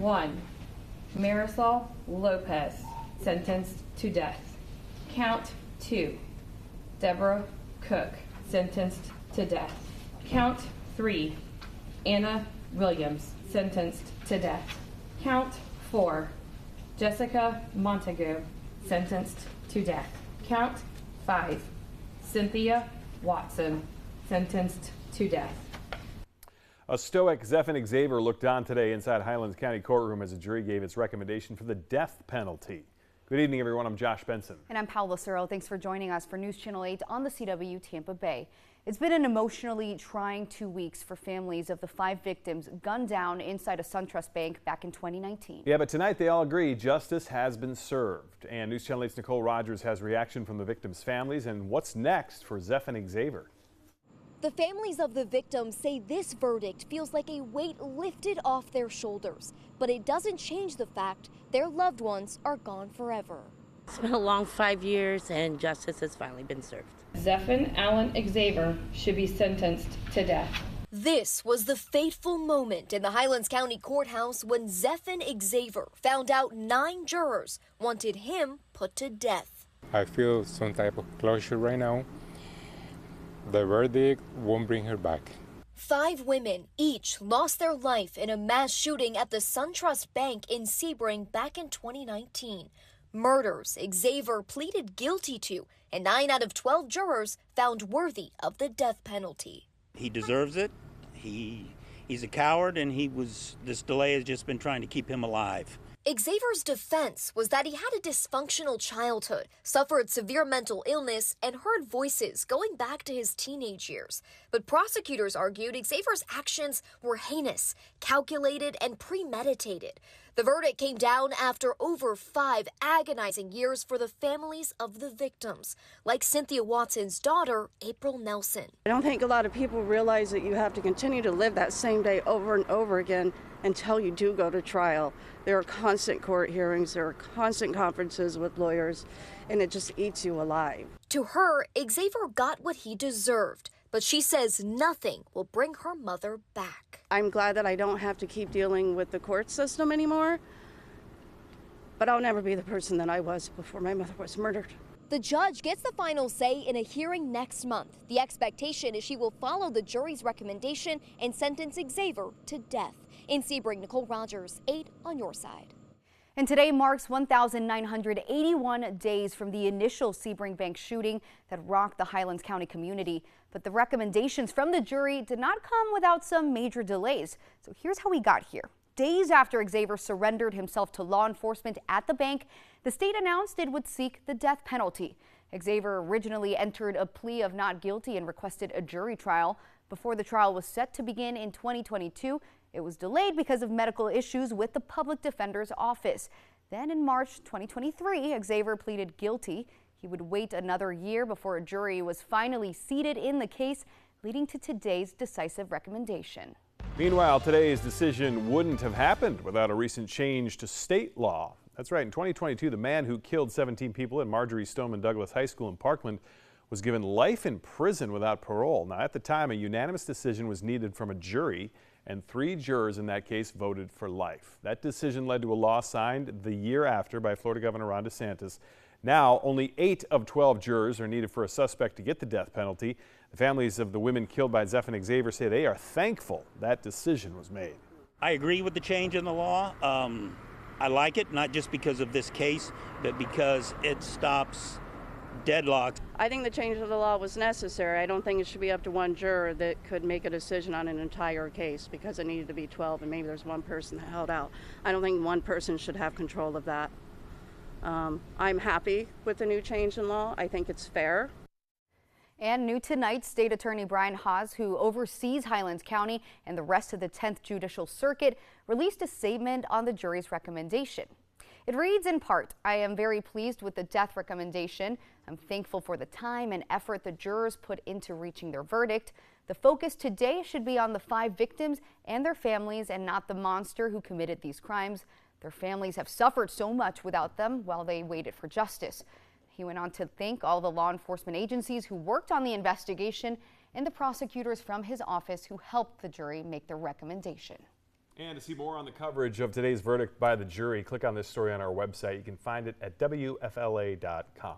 1. Marisol Lopez, sentenced to death. Count 2. Deborah Cook, sentenced to death. Count 3. Anna Williams, sentenced to death. Count 4. Jessica Montague, sentenced to death. Count 5. Cynthia Watson, sentenced to death. A stoic Zephen Xaver looked on today inside Highlands County courtroom as a jury gave its recommendation for the death penalty. Good evening, everyone. I'm Josh Benson. And I'm Paula Lucero. Thanks for joining us for News Channel 8 on the CW Tampa Bay. It's been an emotionally trying 2 weeks for families of the 5 victims gunned down inside a SunTrust bank back in 2019. Yeah, but tonight they all agree justice has been served. And News Channel 8's Nicole Rogers has reaction from the victims' families and what's next for Zephen Xaver. The families of the victims say this verdict feels like a weight lifted off their shoulders, but it doesn't change the fact their loved ones are gone forever. It's been a long 5 years and justice has finally been served. Zephen Allen Xaver should be sentenced to death. This was the fateful moment in the Highlands County Courthouse when Zephen Xaver found out 9 jurors wanted him put to death. I feel some type of closure right now. The verdict won't bring her back. 5 women each lost their life in a mass shooting at the SunTrust Bank in Sebring back in 2019. Murders Xaver pleaded guilty to, and 9 out of 12 jurors found worthy of the death penalty. He deserves it. He's a coward, and this delay has just been trying to keep him alive. Xaver's defense was that he had a dysfunctional childhood, suffered severe mental illness, and heard voices going back to his teenage years. But prosecutors argued Xaver's actions were heinous, calculated, and premeditated. The verdict came down after over 5 agonizing years for the families of the victims, like Cynthia Watson's daughter, April Nelson. I don't think a lot of people realize that you have to continue to live that same day over and over again until you do go to trial. There are constant court hearings, there are constant conferences with lawyers, and it just eats you alive. To her, Xaver got what he deserved, but she says nothing will bring her mother back. I'm glad that I don't have to keep dealing with the court system anymore, but I'll never be the person that I was before my mother was murdered. The judge gets the final say in a hearing next month. The expectation is she will follow the jury's recommendation and sentence Xaver to death. In Sebring, Nicole Rogers, 8 on your side. And today marks 1,981 days from the initial Sebring Bank shooting that rocked the Highlands County community. But the recommendations from the jury did not come without some major delays. So here's how we got here. Days after Xaver surrendered himself to law enforcement at the bank, the state announced it would seek the death penalty. Xaver originally entered a plea of not guilty and requested a jury trial. Before the trial was set to begin in 2022, it was delayed because of medical issues with the public defender's office. Then in March 2023, Xaver pleaded guilty. He would wait another year before a jury was finally seated in the case, leading to today's decisive recommendation. Meanwhile, today's decision wouldn't have happened without a recent change to state law. That's right. In 2022, the man who killed 17 people at Marjorie Stoneman Douglas High School in Parkland was given life in prison without parole. Now, at the time, a unanimous decision was needed from a jury, and 3 jurors in that case voted for life. That decision led to a law signed the year after by Florida Governor Ron DeSantis. Now, only 8 of 12 jurors are needed for a suspect to get the death penalty. The families of the women killed by Zephen Xaver say they are thankful that decision was made. I agree with the change in the law. I like it, not just because of this case, but because it stops deadlocks. I think the change of the law was necessary. I don't think it should be up to one juror that could make a decision on an entire case because it needed to be 12 and maybe there's one person that held out. I don't think one person should have control of that. I'm happy with the new change in law. I think it's fair. And new tonight, State Attorney Brian Haas, who oversees Highlands County and the rest of the 10th Judicial Circuit, released a statement on the jury's recommendation. It reads in part, "I am very pleased with the death recommendation. I'm thankful for the time and effort the jurors put into reaching their verdict. The focus today should be on the 5 victims and their families and not the monster who committed these crimes. Their families have suffered so much without them while they waited for justice." He went on to thank all the law enforcement agencies who worked on the investigation and the prosecutors from his office who helped the jury make their recommendation. And to see more on the coverage of today's verdict by the jury, click on this story on our website. You can find it at WFLA.com.